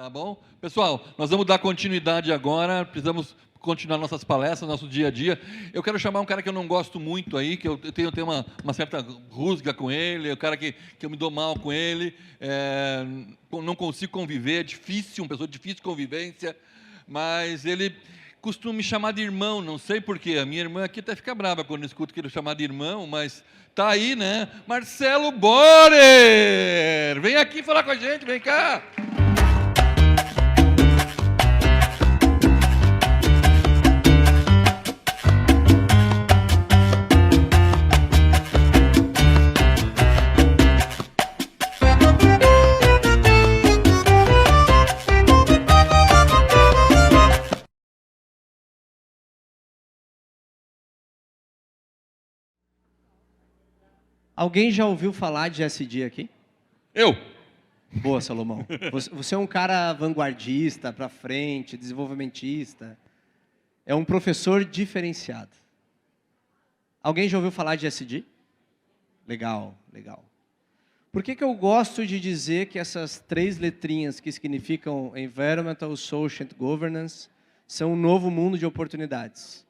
Tá bom? Pessoal, nós vamos dar continuidade agora, precisamos continuar nossas palestras, nosso dia a dia. Eu quero chamar um cara que eu não gosto muito aí, que eu tenho uma certa rusga com ele, é um cara que eu me dou mal com ele, não consigo conviver, é difícil, uma pessoa de difícil convivência, mas ele costuma me chamar de irmão, não sei porquê. A minha irmã aqui até fica brava quando eu escuto que ele chamar de irmão, mas tá aí, né? Marcelo Borer! Vem aqui falar com a gente, vem cá! Alguém já ouviu falar de SD aqui? Eu! Boa, Salomão. Você é um cara vanguardista, para frente, desenvolvimentista. É um professor diferenciado. Alguém já ouviu falar de SD? Legal, legal. Por que eu gosto de dizer que essas 3 letrinhas que significam Environmental, Social and Governance são um novo mundo de oportunidades?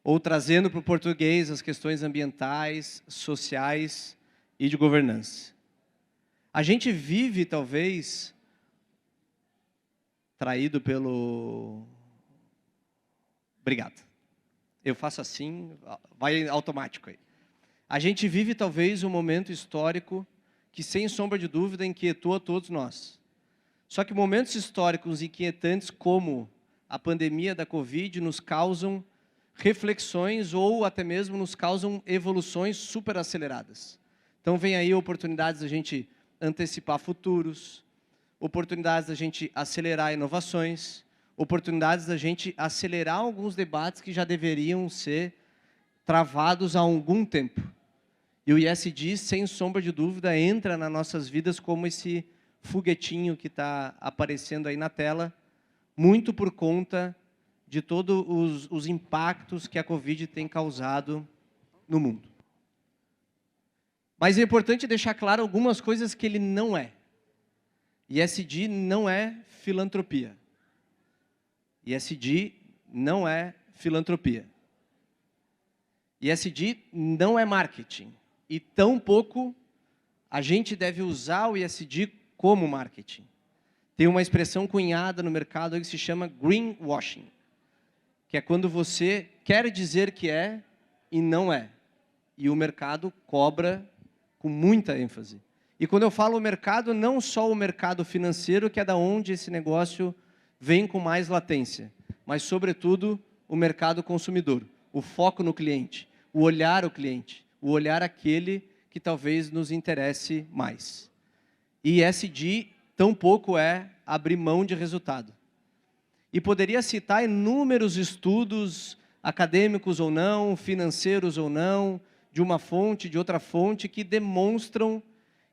Ou trazendo para o português as questões ambientais, sociais e de governança. A gente vive, talvez, traído pelo... Obrigado. Eu faço assim, vai automático aí. A gente vive, talvez, um momento histórico que, sem sombra de dúvida, inquietou a todos nós. Só que momentos históricos inquietantes como a pandemia da Covid nos causam reflexões ou até mesmo nos causam evoluções super aceleradas. Então, vem aí oportunidades da gente antecipar futuros, oportunidades da gente acelerar inovações, oportunidades da gente acelerar alguns debates que já deveriam ser travados há algum tempo. E o ESG, sem sombra de dúvida, entra nas nossas vidas como esse foguetinho que está aparecendo aí na tela, muito por conta de todos os impactos que a Covid tem causado no mundo. Mas é importante deixar claro algumas coisas que ele não é. ESG não é filantropia. ESG não é filantropia. ESG não é marketing. E tampouco a gente deve usar o ESG como marketing. Tem uma expressão cunhada no mercado que se chama greenwashing, que é quando você quer dizer que é e não é. E o mercado cobra com muita ênfase. E quando eu falo mercado, não só o mercado financeiro, que é da onde esse negócio vem com mais latência, mas, sobretudo, o mercado consumidor, o foco no cliente, o olhar ao cliente, o olhar àquele que talvez nos interesse mais. E ESG tampouco é abrir mão de resultado. E poderia citar inúmeros estudos, acadêmicos ou não, financeiros ou não, de uma fonte, de outra fonte, que demonstram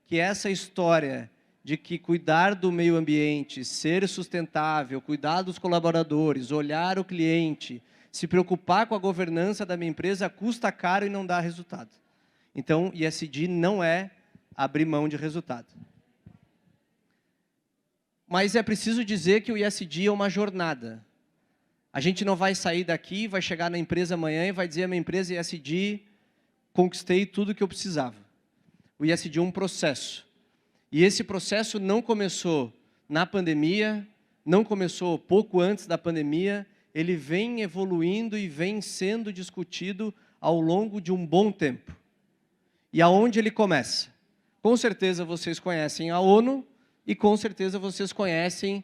que essa história de que cuidar do meio ambiente, ser sustentável, cuidar dos colaboradores, olhar o cliente, se preocupar com a governança da minha empresa, custa caro e não dá resultado. Então, ESG não é abrir mão de resultado. Mas é preciso dizer que o ESG é uma jornada. A gente não vai sair daqui, vai chegar na empresa amanhã e vai dizer a minha empresa ESG, conquistei tudo o que eu precisava. O ESG é um processo. E esse processo não começou na pandemia, não começou pouco antes da pandemia, ele vem evoluindo e vem sendo discutido ao longo de um bom tempo. E aonde ele começa? Com certeza vocês conhecem a ONU, e com certeza vocês conhecem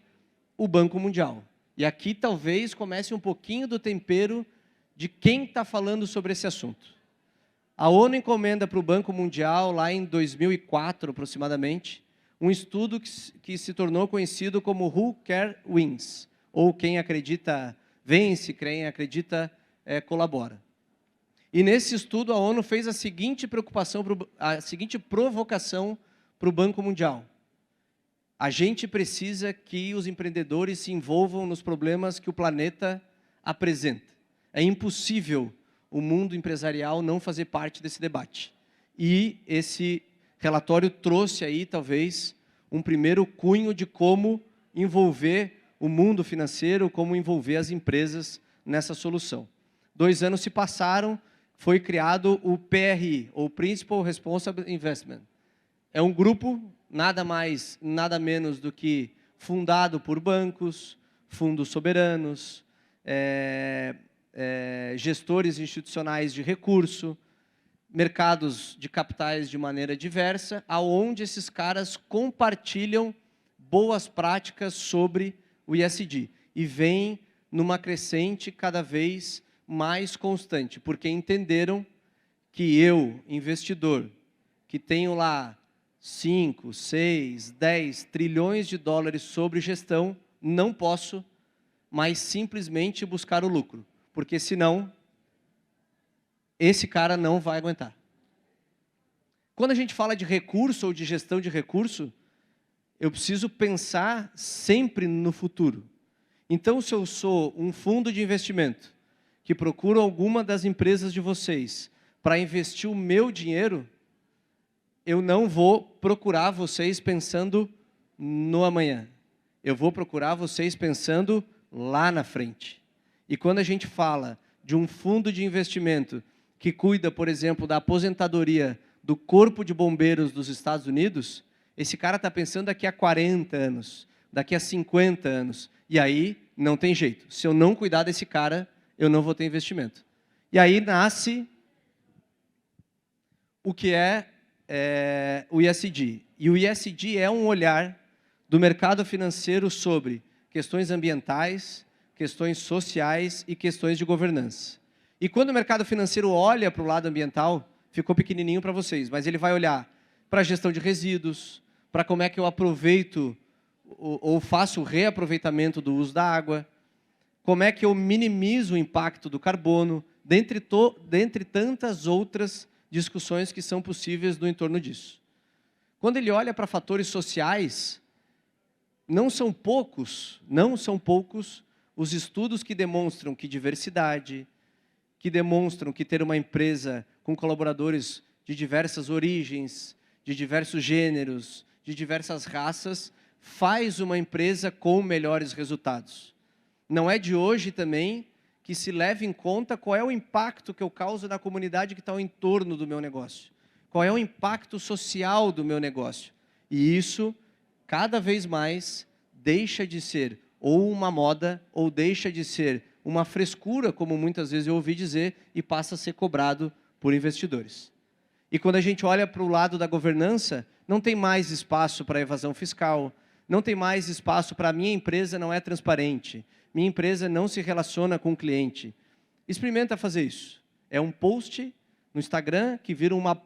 o Banco Mundial. E aqui talvez comece um pouquinho do tempero de quem está falando sobre esse assunto. A ONU encomenda para o Banco Mundial, lá em 2004 aproximadamente, um estudo que se tornou conhecido como Who Care Wins, ou quem acredita vence, quem acredita colabora. E nesse estudo a ONU fez a seguinte provocação para o Banco Mundial. A gente precisa que os empreendedores se envolvam nos problemas que o planeta apresenta. É impossível o mundo empresarial não fazer parte desse debate. E esse relatório trouxe aí, talvez, um primeiro cunho de como envolver o mundo financeiro, como envolver as empresas nessa solução. 2 anos se passaram, foi criado o PRI, ou Principal Responsible Investment. É um grupo, nada mais, nada menos do que fundado por bancos, fundos soberanos, gestores institucionais de recurso, mercados de capitais de maneira diversa, aonde esses caras compartilham boas práticas sobre o ESG e vem numa crescente cada vez mais constante, porque entenderam que eu, investidor, que tenho lá 5, 6, 10 trilhões de dólares sobre gestão, não posso mais simplesmente buscar o lucro, porque senão esse cara não vai aguentar. Quando a gente fala de recurso ou de gestão de recurso, eu preciso pensar sempre no futuro. Então, se eu sou um fundo de investimento que procura alguma das empresas de vocês para investir o meu dinheiro, eu não vou procurar vocês pensando no amanhã. Eu vou procurar vocês pensando lá na frente. E quando a gente fala de um fundo de investimento que cuida, por exemplo, da aposentadoria do Corpo de Bombeiros dos Estados Unidos, esse cara está pensando daqui a 40 anos, daqui a 50 anos. E aí, não tem jeito. Se eu não cuidar desse cara, eu não vou ter investimento. E aí nasce o que é o ESG. E o ESG é um olhar do mercado financeiro sobre questões ambientais, questões sociais e questões de governança. E quando o mercado financeiro olha para o lado ambiental, ficou pequenininho para vocês, mas ele vai olhar para a gestão de resíduos, para como é que eu aproveito ou faço o reaproveitamento do uso da água, como é que eu minimizo o impacto do carbono, dentre tantas outras discussões que são possíveis no entorno disso. Quando ele olha para fatores sociais, não são poucos os estudos que demonstram que diversidade, que demonstram que ter uma empresa com colaboradores de diversas origens, de diversos gêneros, de diversas raças, faz uma empresa com melhores resultados. Não é de hoje também que se leve em conta qual é o impacto que eu causo na comunidade que está ao entorno do meu negócio. Qual é o impacto social do meu negócio. E isso, cada vez mais, deixa de ser ou uma moda, ou deixa de ser uma frescura, como muitas vezes eu ouvi dizer, e passa a ser cobrado por investidores. E quando a gente olha para o lado da governança, não tem mais espaço para evasão fiscal, não tem mais espaço para minha empresa não é transparente, minha empresa não se relaciona com o cliente. Experimenta fazer isso. É um post no Instagram que vira uma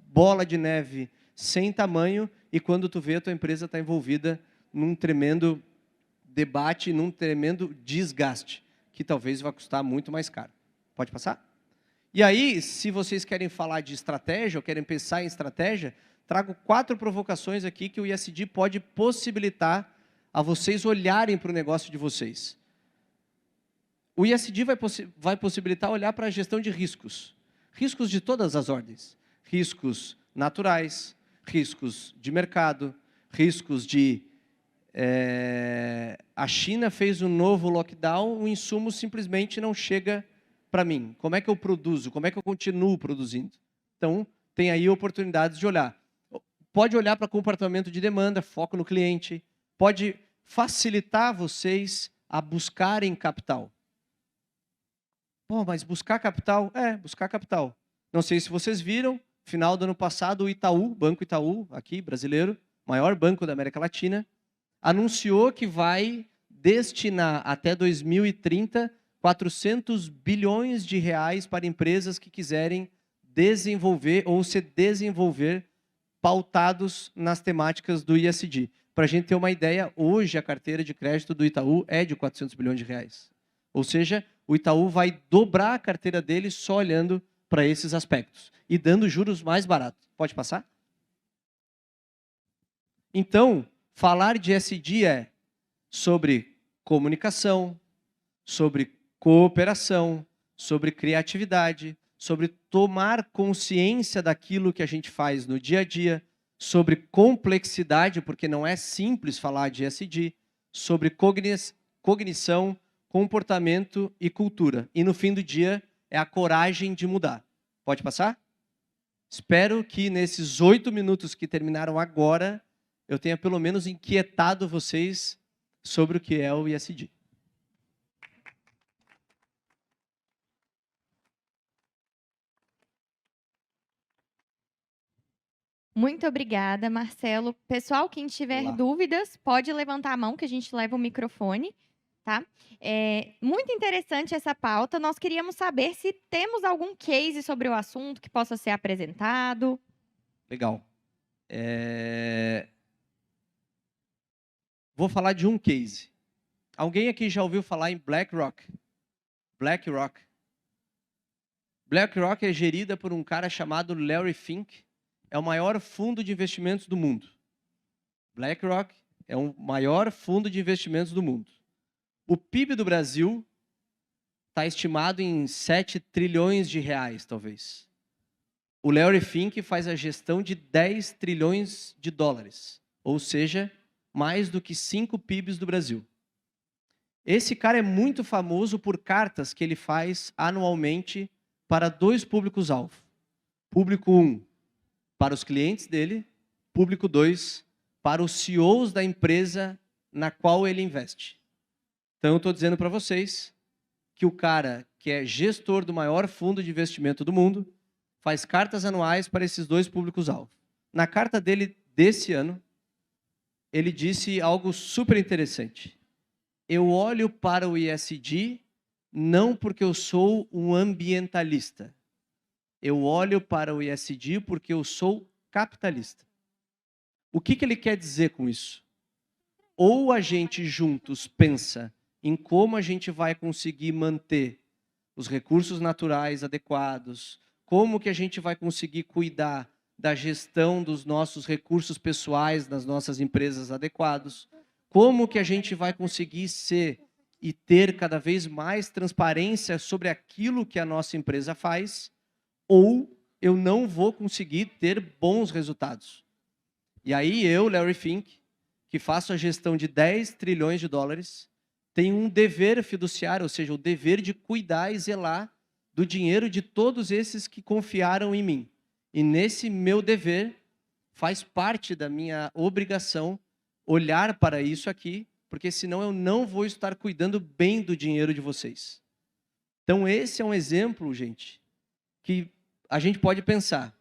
bola de neve sem tamanho e quando tu vê, a tua empresa está envolvida num tremendo debate, num tremendo desgaste, que talvez vá custar muito mais caro. Pode passar? E aí, se vocês querem falar de estratégia, ou querem pensar em estratégia, trago 4 provocações aqui que o ESG pode possibilitar a vocês olharem para o negócio de vocês. O ESG vai possibilitar olhar para a gestão de riscos. Riscos de todas as ordens. Riscos naturais, riscos de mercado, riscos de... a China fez um novo lockdown, o insumo simplesmente não chega para mim. Como é que eu produzo? Como é que eu continuo produzindo? Então, tem aí oportunidades de olhar. Pode olhar para comportamento de demanda, foco no cliente. Pode facilitar vocês a buscarem capital. Pô, mas buscar capital? Buscar capital. Não sei se vocês viram, final do ano passado, o Itaú, Banco Itaú, aqui, brasileiro, maior banco da América Latina, anunciou que vai destinar até 2030 400 bilhões de reais para empresas que quiserem desenvolver ou se desenvolver pautados nas temáticas do ESG. Para a gente ter uma ideia, hoje a carteira de crédito do Itaú é de 400 bilhões de reais. Ou seja, o Itaú vai dobrar a carteira dele só olhando para esses aspectos e dando juros mais baratos. Pode passar? Então, falar de ESG é sobre comunicação, sobre cooperação, sobre criatividade, sobre tomar consciência daquilo que a gente faz no dia a dia, sobre complexidade, porque não é simples falar de ESG, sobre cognição, comportamento e cultura. E no fim do dia é a coragem de mudar. Pode passar? Espero que nesses 8 minutos que terminaram agora, eu tenha pelo menos inquietado vocês sobre o que é o ISD. Muito obrigada, Marcelo. Pessoal, quem tiver Olá. dúvidas, pode levantar a mão que a gente leva o microfone, tá? É muito interessante essa pauta. Nós queríamos saber se temos algum case sobre o assunto que possa ser apresentado. Legal. Vou falar de um case. Alguém aqui já ouviu falar em BlackRock? BlackRock. BlackRock é gerida por um cara chamado Larry Fink. É o maior fundo de investimentos do mundo. BlackRock é o maior fundo de investimentos do mundo. O PIB do Brasil está estimado em 7 trilhões de reais, talvez. O Larry Fink faz a gestão de 10 trilhões de dólares, ou seja, mais do que 5 PIBs do Brasil. Esse cara é muito famoso por cartas que ele faz anualmente para 2 públicos-alvo. Público 1, para os clientes dele. Público 2, para os CEOs da empresa na qual ele investe. Então, eu estou dizendo para vocês que o cara que é gestor do maior fundo de investimento do mundo faz cartas anuais para esses 2 públicos-alvo. Na carta dele desse ano, ele disse algo super interessante. Eu olho para o ESG não porque eu sou um ambientalista. Eu olho para o ESG porque eu sou capitalista. O que ele quer dizer com isso? Ou a gente juntos pensa em como a gente vai conseguir manter os recursos naturais adequados, como que a gente vai conseguir cuidar da gestão dos nossos recursos pessoais nas nossas empresas adequados, como que a gente vai conseguir ser e ter cada vez mais transparência sobre aquilo que a nossa empresa faz, ou eu não vou conseguir ter bons resultados. E aí eu, Larry Fink, que faço a gestão de 10 trilhões de dólares, tenho um dever fiduciário, ou seja, o dever de cuidar e zelar do dinheiro de todos esses que confiaram em mim. E nesse meu dever, faz parte da minha obrigação olhar para isso aqui, porque senão eu não vou estar cuidando bem do dinheiro de vocês. Então esse é um exemplo, gente, que a gente pode pensar,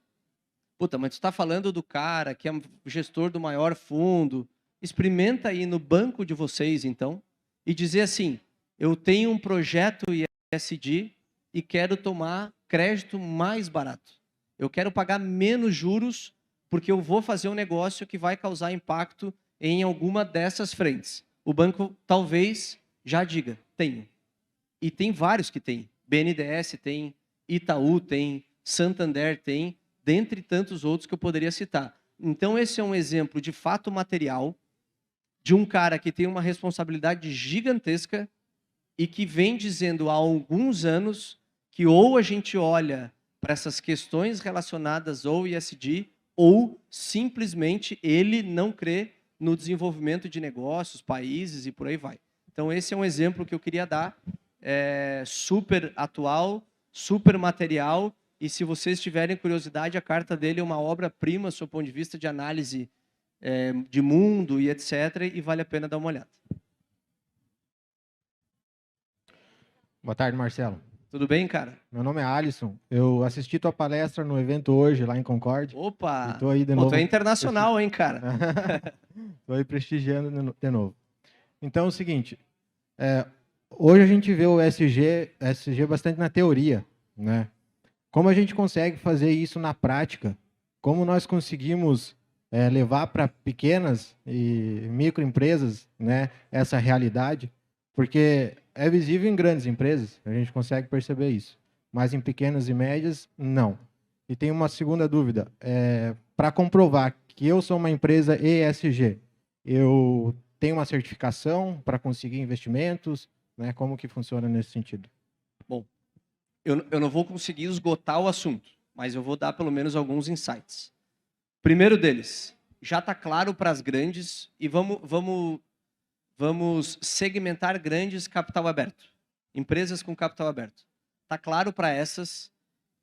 puta, mas tu está falando do cara que é o gestor do maior fundo, experimenta aí no banco de vocês, então, e dizer assim, eu tenho um projeto ISD e quero tomar crédito mais barato. Eu quero pagar menos juros porque eu vou fazer um negócio que vai causar impacto em alguma dessas frentes. O banco talvez já diga, tenho. E tem vários que tem. BNDES tem, Itaú tem, Santander tem, dentre tantos outros que eu poderia citar. Então esse é um exemplo de fato material de um cara que tem uma responsabilidade gigantesca e que vem dizendo há alguns anos que ou a gente olha para essas questões relacionadas ao ISD ou simplesmente ele não crê no desenvolvimento de negócios, países e por aí vai. Então esse é um exemplo que eu queria dar, super atual, super material, e se vocês tiverem curiosidade, a carta dele é uma obra-prima, do ponto de vista de análise de mundo e etc., e vale a pena dar uma olhada. Boa tarde, Marcelo. Tudo bem, cara? Meu nome é Alisson. Eu assisti tua palestra no evento hoje, lá em Concórdia. Opa! Estou aí de Pô, novo. tu é internacional, hein, cara? Estou aí prestigiando de novo. Então é o seguinte, hoje a gente vê o ESG bastante na teoria, né? Como a gente consegue fazer isso na prática? Como nós conseguimos levar para pequenas e microempresas, né, essa realidade? Porque é visível em grandes empresas, a gente consegue perceber isso. Mas em pequenas e médias, não. E tem uma segunda dúvida. Para comprovar que eu sou uma empresa ESG, eu tenho uma certificação para conseguir investimentos, né? Como que funciona nesse sentido? Bom, eu não vou conseguir esgotar o assunto, mas eu vou dar pelo menos alguns insights. Primeiro deles, já está claro para as grandes, e vamos vamos segmentar grandes capital aberto, empresas com capital aberto. Está claro para essas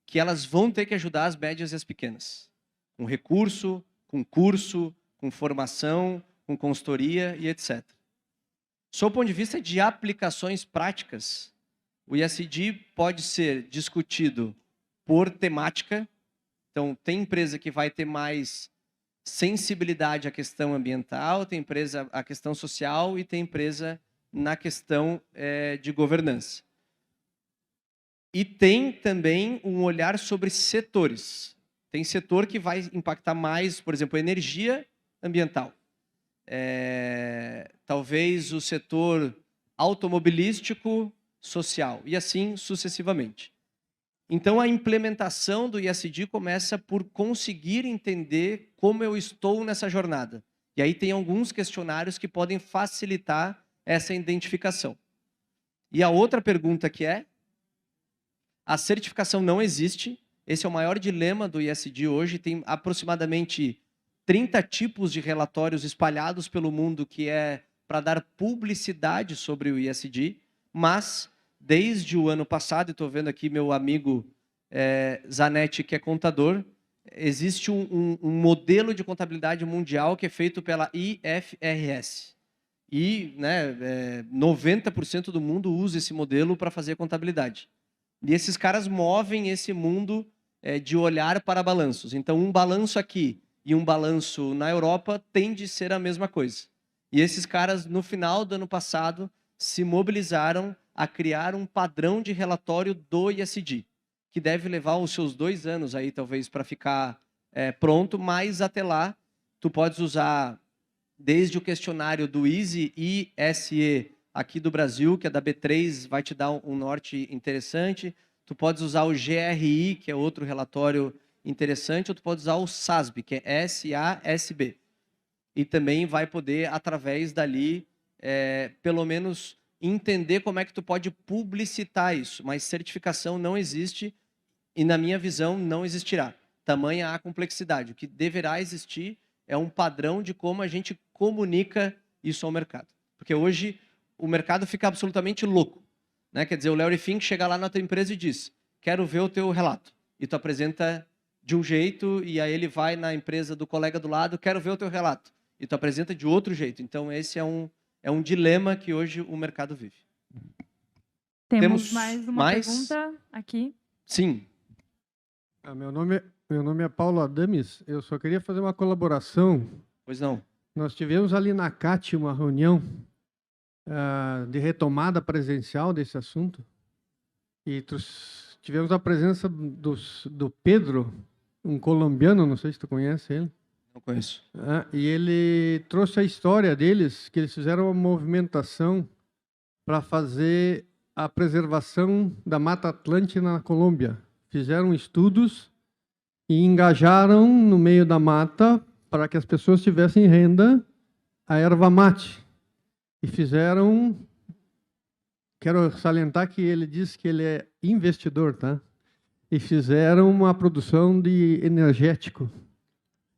que elas vão ter que ajudar as médias e as pequenas, com recurso, com curso, com formação, com consultoria e etc. Sob o ponto de vista de aplicações práticas, o ESG pode ser discutido por temática. Então, tem empresa que vai ter mais sensibilidade à questão ambiental, tem empresa à questão social e tem empresa na questão de governança. E tem também um olhar sobre setores. Tem setor que vai impactar mais, por exemplo, energia ambiental. Talvez o setor automobilístico social, e assim sucessivamente. Então, a implementação do ESG começa por conseguir entender como eu estou nessa jornada. E aí tem alguns questionários que podem facilitar essa identificação. E a outra pergunta que é, a certificação não existe. Esse é o maior dilema do ESG hoje. Tem aproximadamente 30 tipos de relatórios espalhados pelo mundo que é para dar publicidade sobre o ESG, mas desde o ano passado, e estou vendo aqui meu amigo Zanetti, que é contador, existe um modelo de contabilidade mundial que é feito pela IFRS. E 90% do mundo usa esse modelo para fazer contabilidade. E esses caras movem esse mundo de olhar para balanços. Então, um balanço aqui e um balanço na Europa tende a ser a mesma coisa. E esses caras, no final do ano passado, se mobilizaram a criar um padrão de relatório do ESG, que deve levar os seus 2 anos aí, talvez, para ficar pronto, mas até lá, tu podes usar desde o questionário do EASY ISE aqui do Brasil, que é da B3, vai te dar um norte interessante. Tu podes usar o GRI, que é outro relatório interessante, ou tu pode usar o SASB, que é SASB. E também vai poder, através dali, pelo menos entender como é que tu pode publicitar isso. Mas certificação não existe e, na minha visão, não existirá. Tamanha a complexidade. O que deverá existir é um padrão de como a gente comunica isso ao mercado. Porque hoje o mercado fica absolutamente louco. Né? Quer dizer, o Larry Fink chega lá na tua empresa e diz, quero ver o teu relato. E tu apresenta de um jeito, e aí ele vai na empresa do colega do lado, quero ver o teu relato. E tu apresenta de outro jeito. Então, esse é um dilema que hoje o mercado vive. Temos mais uma pergunta aqui. Sim. Meu nome é Paulo Adames. Eu só queria fazer uma colaboração. Pois não. Nós tivemos ali na CAT uma reunião de retomada presencial desse assunto. E tivemos a presença do Pedro, um colombiano, não sei se tu conhece ele. Não conheço. E ele trouxe a história deles, que eles fizeram uma movimentação para fazer a preservação da Mata Atlântica na Colômbia. Fizeram estudos e engajaram no meio da mata para que as pessoas tivessem renda a erva mate. E fizeram... Quero salientar que ele disse que ele é investidor, tá? E fizeram uma produção de energético.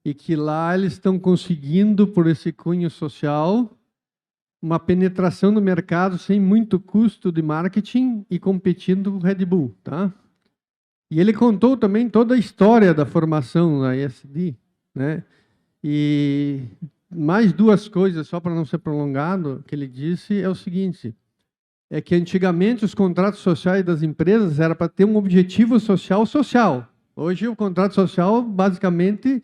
E que lá eles estão conseguindo, por esse cunho social, uma penetração no mercado sem muito custo de marketing e competindo com o Red Bull, tá? E ele contou também toda a história da formação da ESG, né? E mais 2 coisas, só para não ser prolongado, que ele disse é o seguinte, é que antigamente os contratos sociais das empresas era para ter um objetivo social. Hoje o contrato social, basicamente,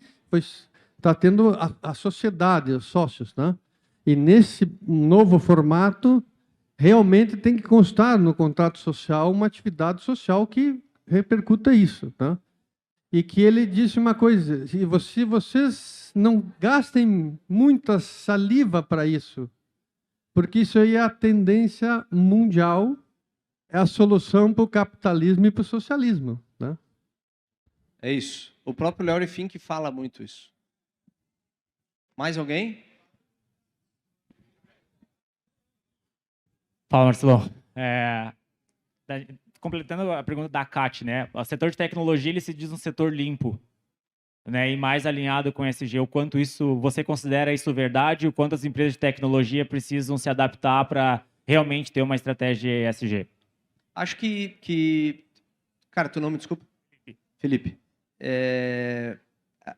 está tendo a sociedade, os sócios, tá? E nesse novo formato, realmente tem que constar no contrato social uma atividade social que repercuta isso, tá? E que ele disse uma coisa, se vocês não gastem muita saliva para isso, porque isso aí é a tendência mundial, é a solução para o capitalismo e para o socialismo, tá? É isso. O próprio Larry Fink fala muito isso. Mais alguém? Fala, Marcelo. Completando a pergunta da Kat, né? O setor de tecnologia ele se diz um setor limpo. né, e mais alinhado com o ESG, o quanto isso, você considera isso verdade, o quanto as empresas de tecnologia precisam se adaptar para realmente ter uma estratégia ESG? Acho que... Cara, teu nome, desculpa? Felipe.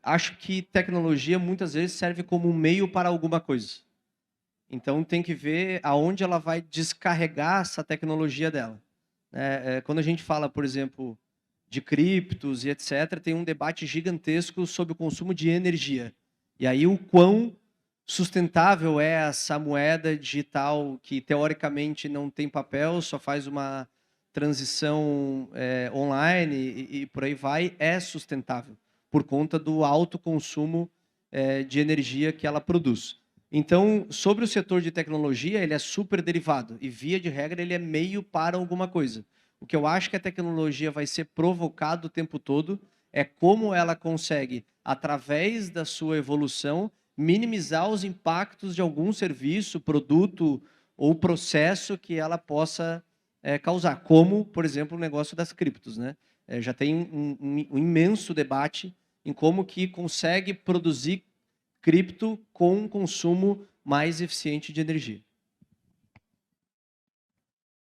Acho que tecnologia muitas vezes serve como um meio para alguma coisa. Então tem que ver aonde ela vai descarregar essa tecnologia dela. Quando a gente fala, por exemplo, de criptos e etc., tem um debate gigantesco sobre o consumo de energia. E aí o quão sustentável é essa moeda digital que teoricamente não tem papel, só faz uma transição online e por aí vai, é sustentável, por conta do alto consumo de energia que ela produz. Então, sobre o setor de tecnologia, ele é super derivado e, via de regra, ele é meio para alguma coisa. O que eu acho que a tecnologia vai ser provocado o tempo todo é como ela consegue, através da sua evolução, minimizar os impactos de algum serviço, produto ou processo que ela possa causar, como, por exemplo, o negócio das criptos, né? Já tem um imenso debate em como que consegue produzir cripto com um consumo mais eficiente de energia.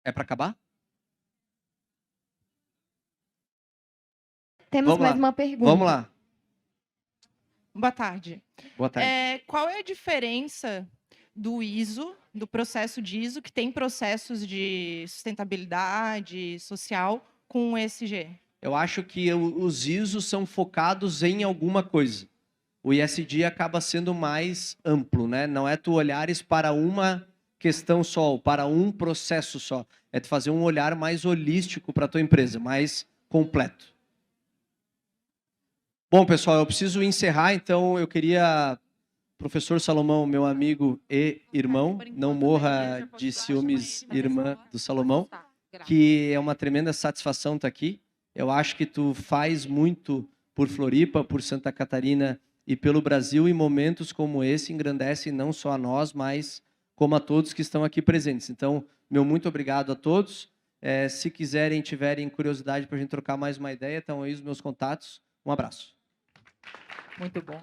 É para acabar? Temos mais uma pergunta. Vamos lá. Boa tarde. Boa tarde. Qual é a diferença do ISO, do processo de ISO, que tem processos de sustentabilidade social, com o ESG? Eu acho que os ISOs são focados em alguma coisa. O ESG acaba sendo mais amplo, né? Não é tu olhares para uma questão só, ou para um processo só. É tu fazer um olhar mais holístico para a tua empresa, mais completo. Bom, pessoal, eu preciso encerrar, então eu queria... Professor Salomão, meu amigo e irmão, não morra de ciúmes, irmã do Salomão, que é uma tremenda satisfação estar aqui. Eu acho que tu faz muito por Floripa, por Santa Catarina e pelo Brasil, e momentos como esse engrandecem não só a nós, mas como a todos que estão aqui presentes. Então, meu muito obrigado a todos. Se quiserem, tiverem curiosidade para a gente trocar mais uma ideia, estão aí os meus contatos. Um abraço. Muito bom.